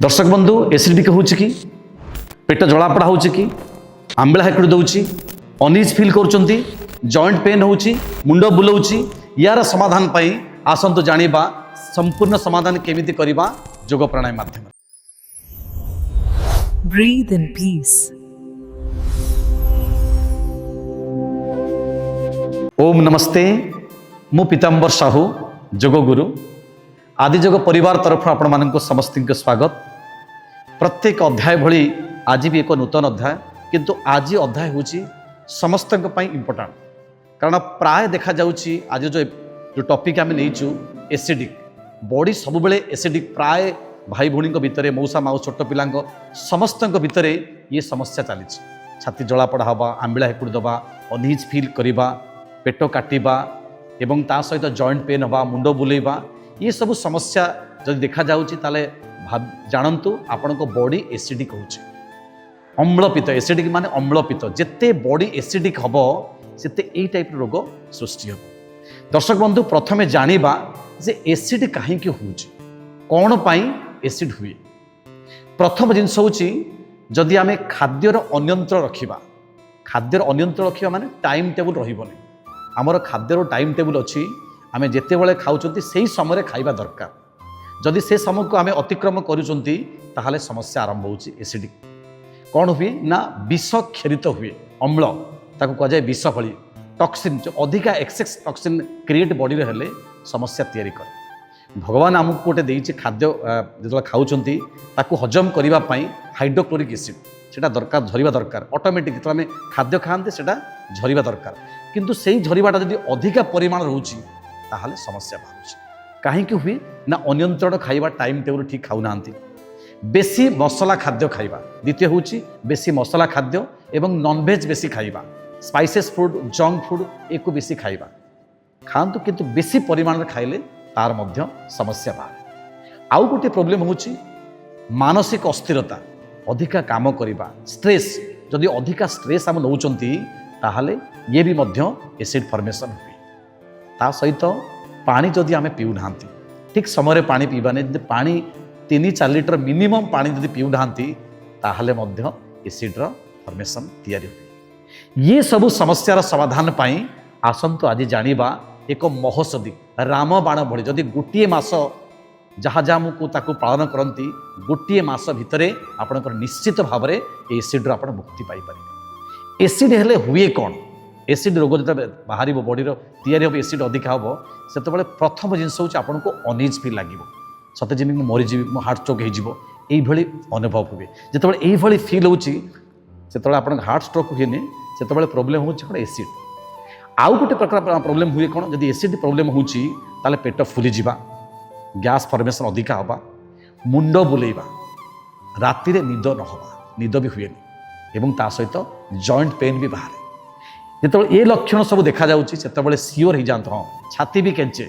दर्शक बंधु एसिडिक हो पेट जलापड़ा हो आंबला हेकुड़ दौर अनिज फिल कर जॉइंट पेन हो मुंड बुलाऊँ यार समाधान पाई आसतु जानिबा संपूर्ण समाधान केमिति करिबा योग प्राणायाम माध्यम। Breathe in peace. ओम नमस्ते मु पीतांबर साहू योग गुरु आदि योग परिवार तरफ आपण मानक समस्त स्वागत। प्रत्येक अध्याय भली आज भी एक नूतन अध्याय किंतु आज अध्याय हूँ समस्त इम्पोर्टाट कारण प्राय देखा जाउची आज जो टॉपिक आम नहीं एसिडिक बॉडी सब बेले एसिडिक प्राय भाई भूणी भितर मौसा माऊ छोट पिला समस्त भितर ये समस्या चली छाती जलापड़ा हवा आंबिला हेकुड़ दबा अनइज फिल करवा पेट काटिबा एवं ता सहित जॉइंट पेन हवा मुंड बुलेबा ये सब समस्या जब देखा जाउची ताले जानतु आपण बॉडी एसिडिक होची अम्लपित्त एसिडिक माने अम्लपित्त जिते बॉडी एसिडिक हम से टाइप रोग सृष्टि हम। दर्शक बंधु प्रथमे जानिबा जे एसिड कहीं होची कौन पाई एसिड हुए। प्रथम जिनस होची जदि आमे खाद्यर अनियंत्रण रखिबा खाद्यर अनियंत्रण रखिबा माने टाइम टेबल रहिबनी आमर खाद्यर टाइम टेबल अच्छी आमे जेते बेले खाउचंती सेही समय खाइबा दरकार जदि से समय को आमे अतिक्रम करूचंती ताहाले समस्या आरंभ होची एसिडिक कौन हुए ना विष क्षरित हुए अम्ल ताको कह जाए विष भली टॉक्सिन जो अधिका एक्सेस टॉक्सिन क्रिएट बॉडी रे हेले समस्या तैयारी करे। भगवान आमको गोटे देइछि खाद्य जो खाउचंती ताको हजम करिबा पई हाइड्रोक्लोरिक एसिड सेटा दरकार झरिबा दरकार ऑटोमेटिक जो आमे खाद्य खाते सेटा झरिबा दरकार किंतु सेही झरिबाटा जदि अधिका परिमाण रहउछि ताहाले समस्या बाहुछि कहीं हुए ना अनियंत्रण खाइबा टाइम टेबल ठीक खाऊ नांती बेसी मसला खाद्य खाइबा द्वितीय होची बेसी मसला खाद्य एवं नॉनवेज बेसी खाइबा स्पाइसेस फूड जंक फूड एको बेसी खाइबा खातु किंतु बेसी परिमाण खाइले तार मध्य समस्या बाहर। आउ गोटे प्रोब्लेम होची मानसिक अस्थिरता अधिका काम करिबा स्ट्रेस जदि अधिका स्ट्रेस हम नौचंती ताहाले ये भी मध्य एसिड फॉर्मेशन हुए। ता सहित पानी जदि आमे पीउ नांती ठीक समय पानी पीबाने पानी 3-4 लिटर मिनिमम पानी जदि पीउ नांती ताहाले मध्य एसिड रो फॉर्मेशन तैयारी हुए। ये सब समस्यार समाधान पाई आसंतु आज जानिबा एक महौषधि रामबाण भली जदि गोटे मास जहाँ जहाँ को ताकू पालन करती गोटे मास भितरे आपणकर निश्चित भाव में एसिड रो मुक्ति पाई पारे। एसिड हेले हुए कौन एसिड रोग जो बाहर बॉडी तैयारी हम एसिड अधिका हम से प्रथम जिनस हूँ आपन को अनइज फील लगे सते जमी मरीजी मो हार्ट स्ट्रोक हो अनुभव हुए जो ये फिल हो आप हार्ट स्ट्रोक हुए से प्रोब्लेम हो एसिड। आउ गोटे प्रकार प्रोब्लेम हुए कौन जब एसिड प्रोब्लेम हो पेट फुली जावा गैस फॉर्मेशन अधिका हवा मुंड बुलेबा राति रे निद न हवा निद भी हुए एवं ता सहित जॉइंट पेन भी बाहर जो ये लक्षण सब देखा जाउची सेतबेले सियोर हो जात हाँ छाती भी केंचे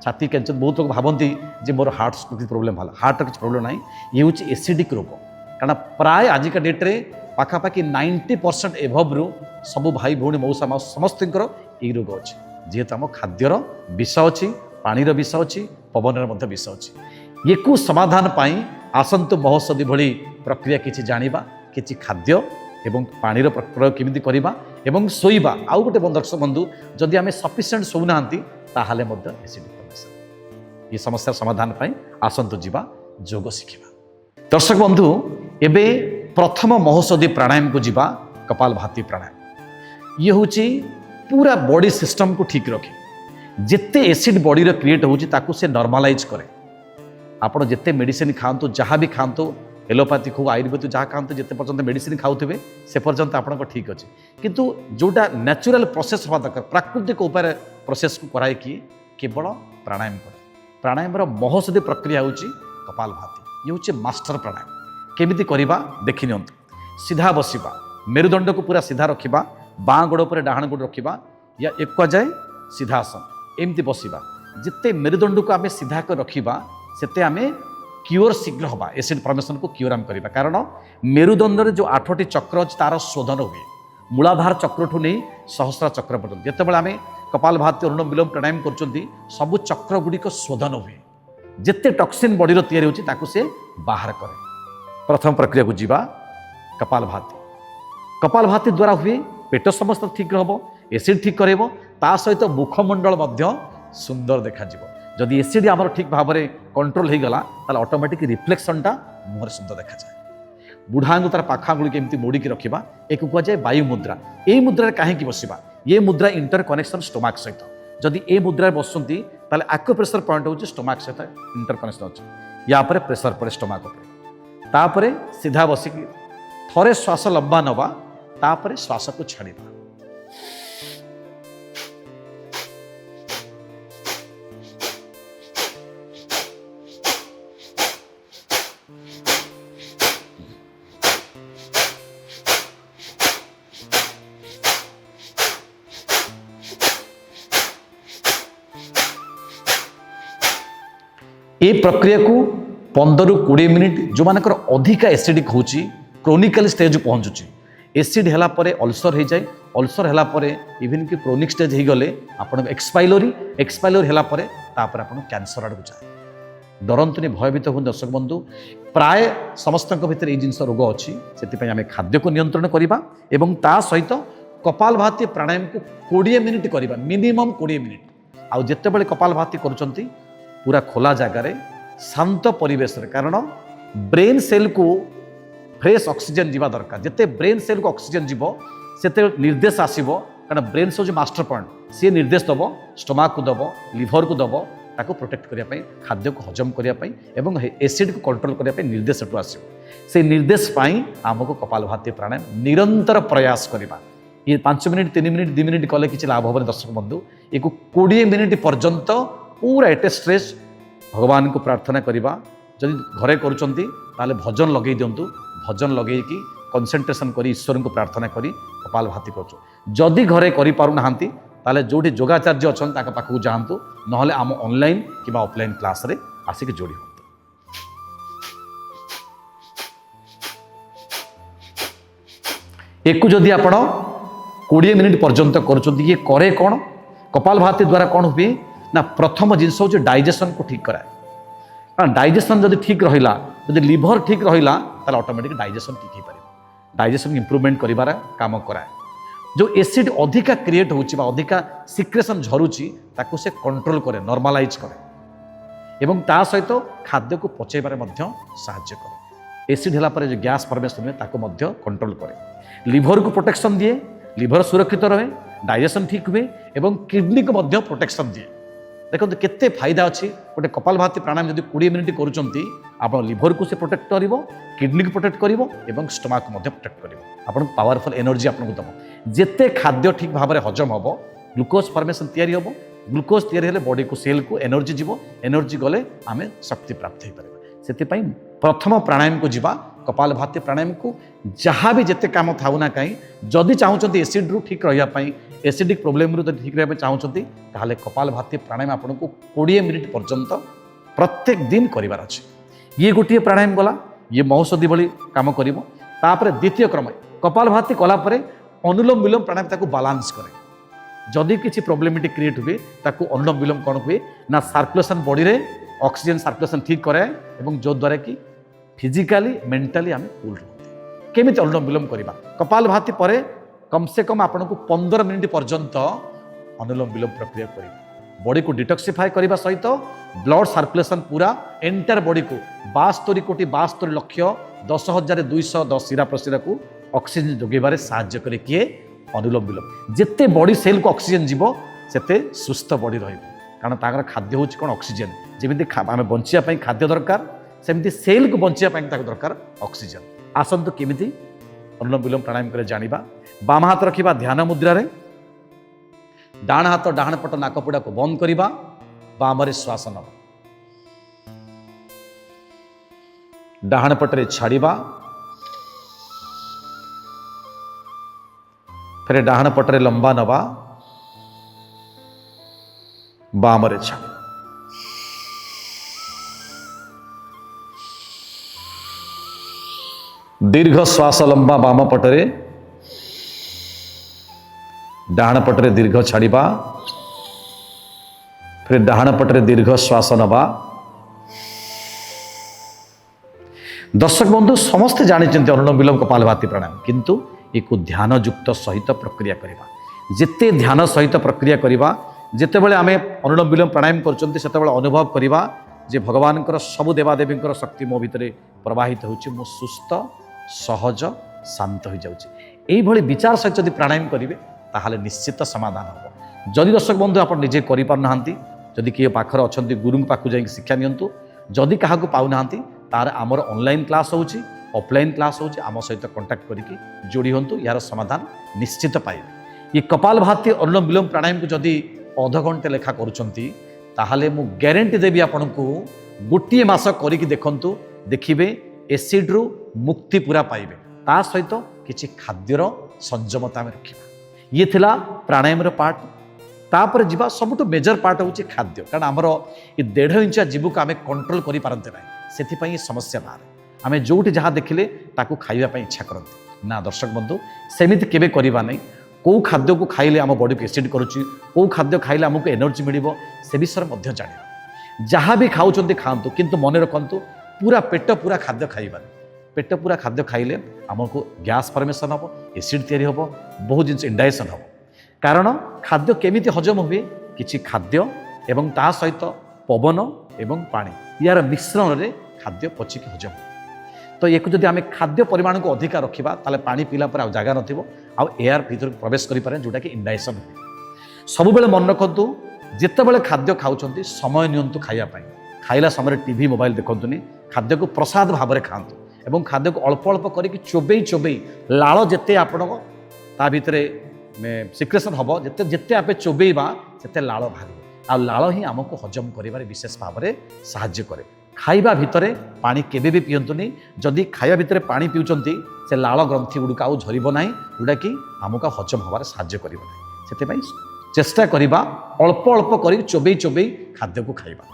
बहुत लोग भावती जे मोर हार्ट प्रोब्लेम भला हार्ट किसी प्रोब्लेम ना ये हूँ एसिडिक रोग कारण प्राय आजिका डेट्रे पाखापाखि 90% एभव रु सब भाई भौणी मौसा माउ समस्त ये रोग अच्छे जेहेतु आम खाद्यर विष अच्छी पानीर विष अच्छी पवन विष अच्छी ये समाधान पाई आसंतु महौषधि भली प्रक्रिया किसी जानिबा किसी खाद्य एवं पानीर प्रयोग केमिति करिबा एवं सोइबा। आउ गोटे दर्शक बंधु जदि आमे सफिशिएंट सोना ताहाले मध्य एसिड फॉर्मेशन ये समस्या समाधान पाई आसंतु जीवा योग शिखिबा। दर्शक बंधु एबे प्रथम महौषधि प्राणायाम को जीवा कपालभाति प्राणायाम ये होची पूरा बॉडी सिस्टम को ठीक रखे जिते एसिड बॉडी रे क्रिएट होची ताकू से नॉर्मलाइज करे। आपण जिते मेडिसिन खांतु जहाँ भी खांतु एलोपैथिक हो आयुर्वेदिक जहाँ खाते जिते पर्यंत मेडिसिन खाऊे से पर्यंत आप ठीक अच्छे किंतु जोटा नेचुरल प्रोसेस हवा दरकार प्राकृतिक उपाय प्रोसेस को कराए कि केवल प्राणायाम करे। प्राणायाम महौषधि प्रक्रिया हूँ कपालभाति ये हूँ मास्टर प्राणायाम केमिति करवा देखि नियंतु सीधा बसिबा मेरुदंड को पूरा सीधा रखिबा बाँ गोड़ पर डाहाण गोड़ रखिबा या एक जाए सीधासन एमती बसिबा जिते मेरुदंड को आम सीधा कर रखिबा सेते आमे क्योर शीघ्र हवा एसिड फॉर्मेशन को क्योर आम करवा कारण मेरुदंड जो 8टी चक्र अच्छे तार शोधन हुए मूलाधार चक्र ठू नहीं सहस्रा चक्र पर्यटन जितेबाला आम कपालभाति अनुलोम विलोम प्राणायाम कर सबू चक्र गुड़िक शोधन हुए जिते टॉक्सिन बॉडी रो तैयारी होची ताकू से बाहर करे। प्रथम प्रक्रिया को जीवा कपालभाति। कपालभाति द्वारा हुए पेट समस्त ठीक रह, एसिड ठीक कर, ता सहित मुखमंडल सुंदर देखा। जदि एसिड आमर ठीक भाव में कंट्रोल हो गला ऑटोमेटिक रिफ्लेक्शनटा मुहर सुंदर देखा जाए। बुढ़ा तार पाखांगुड़ी केमती मोड़िकी रखा एक कहुए वायु मुद्रा। ये मुद्रा कहीं बसवा, ये मुद्रा इंटर कनेक्शन स्टोमाक सहित। जदि ए मुद्रा बसती ताले आक्यूप्रेशर पॉइंट हो स्टोमाक सहित इंटर कनेक्शन अच्छे। या प्रेशर पड़े स्टोमाक उपर, तापर सीधा बसिकी थरे श्वास लंबा नवा, तापर श्वास को छाड़िबा। ये प्रक्रिया को 15-20 मिनिट जो मानकर अधिका एसिडिक होची क्रोनिकल स्टेज पहुँचुची, एसिड हैला परे अल्सर हो जाए, अल्सर हैला परे इवन कि क्रोनिक स्टेज हो गले आपण एक्सपाइलोरी हैला परे तापर आपण कैंसर आड़ जाए। डरंतुनि, भयभीत हुन दर्शक बंधु। प्राय समस्त भीतर ये जिनस रोग अच्छी, से आम खाद्य को नियंत्रण करवा एवं ता सहित कपालभाति प्राणायाम को 20 मिनिट करवा, मिनिमम 20 मिनिट। आउ जितेबाला कपालभाति करुँच पूरा खोला जगार शांत परिवेश, कारण ब्रेन सेल को फ्रेश ऑक्सीजन जीवा दरकार। जिते ब्रेन सेल को ऑक्सीजन जीव से निर्देश आसब, कारण ब्रेन से मास्टर पॉइंट, सी निर्देश दब स्टोमाक को दब, लिभर को दब, ताको प्रोटेक्ट करने, खाद्य को हजम करने एवं एसिड को कंट्रोल करने निर्देश आसो। से निर्देश आमको कपालभाति प्राणायाम निरंतर प्रयास करवा। ये 5 मिनिट, 3 मिनिट, 2 मिनिट कले किसी लाभ हेनी दर्शक बंधु। एक 20 मिनिट पर्यंत पूरा एटे स्ट्रेस भगवान को प्रार्थना करवा। जदि घरे करुँच ताले भजन लगे दिंतु, भजन लगे कि कंसंट्रेशन करी ईश्वर को प्रार्थना करी कपालभाति कर। जदि घरे करि पारु नाहांती ताले जोठी योगाचार्य अछन ताका पाखु जाहंतु, नहले आम ऑनलाइन कि ऑफलाइन क्लास रे आसिक जोड़ी होंतु। एक जदि आपण 20 मिनिट पर्यंत करुँच, ये करे कौन कपालभाति द्वारा कौन हुए ना, प्रथम जिनस हूँ डाइजेशन को ठीक कराए। कारण डाइजेशन जब ठीक रहा, जब लिभर ठीक रहा ताले ऑटोमेटिक डाइजेशन ठीक हो पारे। डाइजेशन इम्प्रूवमेंट कर काम कराए। जो एसिड अधिका क्रिएट होची बा अधिका सिक्रेशन झरुची ताको से कंट्रोल करे, नॉर्मलाइज करे एवं ता सहित खाद्य को पचेबारे मध्य सहायता करे। एसिड हैला परे जो गैस फॉर्मेशन हुए ताको मध्य कंट्रोल करे। लिभर को प्रोटेक्शन दिए, लिभर सुरक्षित रहे, डाइजेशन ठीक हुए एवं किडनी को मध्य प्रोटेक्शन दिए। देखो केते फायदा अच्छी। गोटे कपालभाति प्राणायाम जब 20 मिनिट करुँच, आप लिभर को से प्रोटेक्ट कर, किडनी को प्रोटेक्ट कर एवं स्टोमाक को प्रोटेक्ट कर, आपन पावरफुल एनर्जी आपको दब। जिते खाद्य ठीक भाव में हजम हम, ग्लूकोज फॉर्मेशन तैयारी हम, ग्लूकोज तैयारी हेले बॉडी को सेल को एनर्जी जीव, एनर्जी गले आम शक्ति प्राप्त हो पारे। से प्रथम प्राणायाम को जीवा कपालभाति प्राणायाम को, जहाँ भी जिते काम थाऊ ना कहीं जदि चाहते एसिड रू ठीक रही, एसिडिक प्रोब्लेम रू ठीक रहा चाहते ताहले कपालभाति प्राणायाम आपन को 20 मिनिट पर्यंत प्रत्येक दिन करार अच्छे। ये गोटे प्राणायाम गला, ये औषधि भली काम कर। द्वितीय क्रम कपालभाति कलापर अनुलोम विलोम प्राणायाम ताको बालांस करे। जदि किसी प्रोब्लेमेटिक क्रिएट हुए ताको अनुलोम विलोम कौन हुए ना, सर्कुलेशन बॉडी रे ऑक्सीजन सर्कुलेशन ठीक करे एवं जो द्वारा कि फिजिकली मेंटली आम कूल रहते। केमी अनुलोम विलोम करवा कपालभाति पर कम से कम आपन को 15 मिनिट पर्यंत अनुलोम विलोम प्रक्रिया कर बॉडी को डिटॉक्सिफाई करने सहित ब्लड सर्कुलेशन पूरा एंटायर बॉडी को 72 कोटी 72 लक्ष 10,210 शिरा प्रशिरा को ऑक्सीजन जोगेबारे साहाय्य करे। किए अनुलोम विलोम। जिते बॉडी सेल को ऑक्सीजन जीव सेते सुस्थ बॉडी रहिबो, कारण ताकर खाद्य होची कोन ऑक्सीजन। जेमिति आमे बंचिया पई खाद्य दरकार, सेमिति सेल को बंचिया पई ताको दरकार ऑक्सीजन। आसंतु केमिति अनुलोम विलोम प्राणायाम करे जानिबा। बाम हाथ रखिबा ध्यान मुद्रा रे, डाण हाथ डाण पट नाकपुड़ा को बंद करिबा, बामरे श्वास नबा, डाण पटरे छाड़िबा, फिर डाण पटरे लंबा नबा, बामरे छाड़िबा। दीर्घ श्वास लंबा बाम पटरे, डाण पटरे दीर्घ छाड़िबा, फिर डाण पटरे दीर्घ श्वास नबा, दर्शक बंधु समस्ते जानते अनुलोम विलोम कपालभाति प्राणायाम किंतु एक ध्यानयुक्त सहित प्रक्रिया करवा जिते ध्यान सहित प्रक्रिया करवा जितेबाला आम अनुलोम विलोम प्राणायाम कर अनुभव करवा जे भगवान सबु देवादेवी शक्ति मो भितर प्रवाहित हो सुस्थ सहज शांत हो जाऊँगी विचार सहित जब प्राणायाम करेंगे ताहले निश्चित समाधान हम जदि दर्शक बंधु आप निजे करना जदि किए पाखर अच्छा गुरु पाक जा शिक्षा नियंतु जदि क्या पाऊना तार आमर ऑनलाइन क्लास होची ऑफलाइन क्लास होची आम सहित कांटेक्ट करके जोड़ी हूँ यार समाधान निश्चित पाइबे। ये कपालभाति अनुलोम विलोम प्राणायाम को जदि अध घंटे लेखा करुँच मु ग्यारंटी देवी आपन को गोटे मास करके देखंतु देखिबे एसिड रु मुक्ति पूरा पाइबे ता सहित किछि खाद्यर संयमता में रखिबा। ये थिला प्राणायाम रो पार्ट तापर जीवा सबुठ मेजर पार्ट होची खाद्य कारण आमर ये 1.5 इंच जीव को आम कंट्रोल करि पारंते ना से समस्या बाहर आम जोटी जहाँ देखिले ताकू खाइबा इच्छा करते ना। दर्शक बंधु सेमिति केबे करिबा नहीं कौ खाद्य को खाइले आम बॉडी को एसिड करुच्ची कौ खाद्य खाइले आमको एनर्जी मिल से विषय में जाना जहाँ भी खाऊँ खातु किंतु मन रखु पूरा पेट पूरा खाद्य खाइबानी पेट पूरा खाद्य खाइले आमको गैस फॉर्मेशन हम एसिड तैयारी हम बहुत जिन इंडाइजेशन हम कारण खाद्य केमिति हजम हुए किछि खाद्य एवं ता सहित पवन एवं पानी यार मिश्रण रे खाद्य पचिकी हजम तो ये जब आम खाद्य परिमाण को अधिका रखा ताले पानी पीला पर जगह नथिबो आ एयर भीतर प्रवेश करें जोटा कि इंडाइजेशन हुए सब बेले मन रखु जिते बड़े खाद्य खाऊँ समय नियंतु खाइबा खाइला समय टीवी मोबाइल देखंतुनी खाद्य को प्रसाद भाव में खातु एवं खाद्य को अल्प अल्प करके चोबई चोबई लाल जिते आपण ता भितर सिक्रेशन हम जिते जिते आप चोबईबा से लाल बाहर आ लाल ही आमको हजम कर विशेष भाव में साहाय्य करे। खाइबा भितर पानी केबे भी पियंतुनी जदि खाइबा भितर पानी पिउचंती से लाल ग्रंथि गुड़िक आउ झरिब नाही जोटा कि आमको हजम हबार साहाय्य करिब नाही से चेष्टा करिबा अल्प अल्प कर चोबई चोबई खाद्य को खाइबा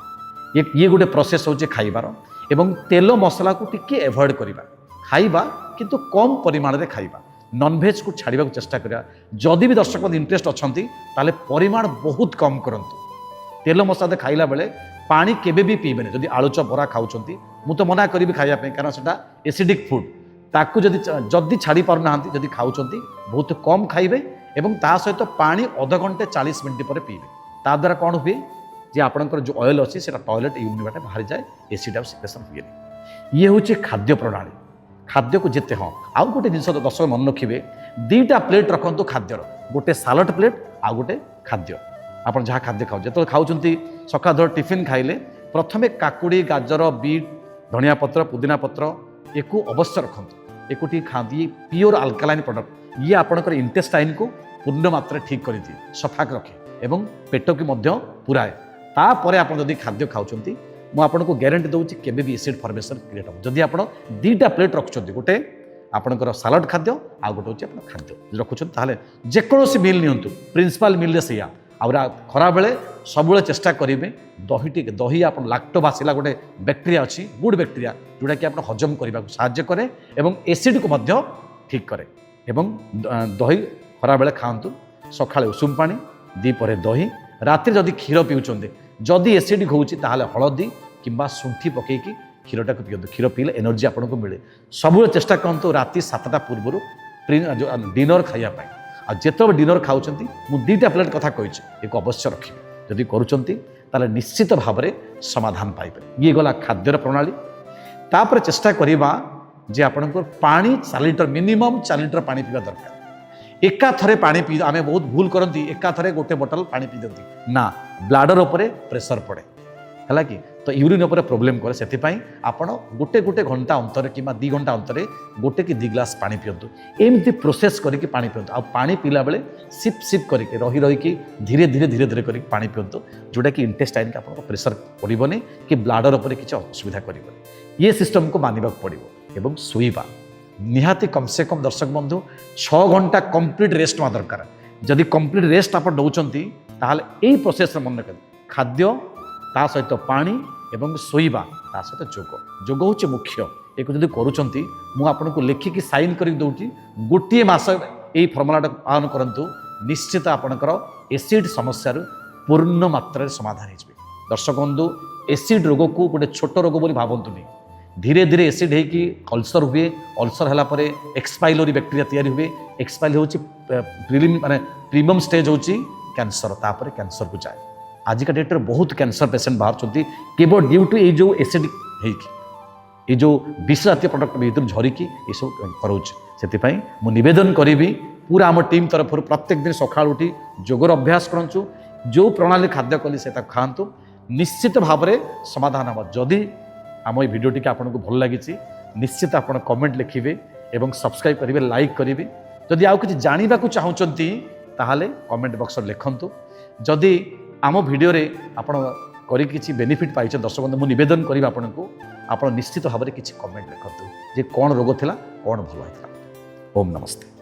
ये गोटे प्रोसेस होचे खाइबार एवं तेल मसला को टिके एवॉइड करिबा खाइबा किंतु कम परिमाण रे खाइबा नॉनवेज को छाड़िबा को चेष्टा करिबा जदि भी दर्शक इंटरेस्ट अछंती ताले परिमाण बहुत कम करंतु तेल मसला खाइला बेले पानी केबे भी पीबेनी जदि आलुच बरा खाऊंती मु तो मना करी खाइबा कारण सेटा एसिडिक फूड ताकू जदि छाड़ी पार ना जदि खाऊंती बहुत कम खाइबे एवं ता सहित पानी अध घंटे 40 मिनिट पर पीबे ता द्वारा कौन हुए जे आपणकर जो ऑयल अच्छी से टॉयलेट यूरिन बाटे बाहर जाए एसिड सिक्रेशन हुए। ये हूँ खाद्य प्रणाली खाद्य को जिते हाँ आउ गोटे जिन दर्शक मन रखिए 2टा प्लेट रखु खाद्यर गोटे सालड प्लेट आउ गोटे खाद्य आप जहाँ खाद्य खाऊ जो खाऊँ सका धर टिफिन खाइले प्रथमे काकुड़ी गाजर बीट धनिया पत्र पुदीना पत्र एको अवश्य रखु एक खाती ये प्योर अल्कालाइन प्रोडक्ट ये आपणकर इंटेस्टाइन को पूर्ण मात्रा ठीक कर दिए सफा रखे एवं पेट को पुराए तापर आप खाद्य खाऊँ मुझे ग्यारंटी दूसरी केबे भी एसिड फॉर्मेशन क्रिएट हो जदि आप 2टा प्लेट रखुच्च गोटे आपणकर सालाड खाद्य आ गोटे हूँ खाद्य रखुच्च जेकोसी मिल नियंतु प्रिंसिपाल मिल से आ खरा बेले सब चेष्टा करेंगे दही टी दही आप लैक्टोबासिला गोटे बैक्टेरिया अच्छी गुड बैक्टेरिया जोटा कि आप हजम करने को साहाय्य करे एवं एसिड को मध्य ठीक करे एवं दही खरा बेले खातु सका उषुम पानी दीपरे दही राति जदि क्षीर पिउचंदे जदि एसिड होउची ताहले हळदी किंबा शुंठी पकेकी क्षीरटा को पियंतु क्षीर पीले एनर्जी आपको मिले सब चेष्टा करते राति 7टा पूर्व डिनर खाइबा आ जेतो डिनर खाऊँ मु 2टा प्लेट कथा कही एक अवश्य रखिए जदि करुँच निश्चित भाव में समाधान पाइबे। ये गला खाद्यर प्रणाली तापर चेष्टा करवा जे आपणकर पानी 4 लिटर मिनिमम 4 लिटर पानी पीवा दरकार एका थरे पानी पी आम बहुत भूल करती एका थरे गोटे बोतल पानी पी दिखती ना ब्लाडर उपरे प्रेशर पड़े है कि तो यूरिन उपर प्रोब्लेम करे से आपण गोटे गोटे घंटा अंतर कि 2 घंटा अंतर गोटे कि 2 ग्लास पानी पियंतु एमती प्रोसेस करके पानी पियंतु आ पानी पीला बेले सिप सिप करके रही रही धीरे धीरे धीरे धीरे करके पानी पियंतु जोटा कि इंटेस्टाइन के आपको प्रेशर पड़ोनी कि ब्लाडर उपर किसी असुविधा कर ये सिस्टम को मानवा पड़ो एवं शोइबा निहाती कम से कम दर्शक बंधु 6 घंटा कंप्लीट रेस्ट मा दरकार जदि कंप्लीट रेस्ट आप दौरान ताहले यही प्रोसेस मन रख खाद्य ता सहित पानी एवं शोइबा ता सहित जोग हूँ मुख्य एक जब करुँच मुझे लिखिकी साइन कर दूसरी गोटे मस यही फर्मुला पालन करूँ निश्चित आपणकर एसिड समस्या पूर्ण मात्रा समाधान हो। दर्शक बंधु एसिड रोग को गोटे छोट रोग बोली भावतुनि धीरे धीरे एसिड होगी अल्सर हुए अल्सर है एक्सपाइलोरी बैक्टेरिया तैयारी हुए एक्सपाइल हो माने प्रीमियम स्टेज हो कैंसर तापर कैंसर को जाए आजिका डेट्रे बहुत कैंसर पेसेंट बाहर केवल ड्यू टू ये जो एसिड ये जो विष जातीय प्रडक्ट भर झरिकी ये सब कराऊँ से मुझे करी पूरा आम टीम तरफ प्रत्येक दिन सका उठी जोगर अभ्यास करूँ जो प्रणाली खाद्य कली से खातु निश्चित भाव में समाधान हम जदि आम ये भिडियोटी आपको भल लगी निश्चित आप कमेंट लिखे और सब्सक्राइब करेंगे लाइक करेंगे जदि आउ कि जानवा चाहूँगी ताहले कमेंट बॉक्स लिखंतु जदि आम भिडियो आपण करी किसी बेनिफिट पाई दर्शक बंधु मुझे निवेदन करी आपको आप निश्चित भाव में किसी कमेंट लिखंतु जे कौन रोग थिला कौन भल होता। ओम नमस्ते।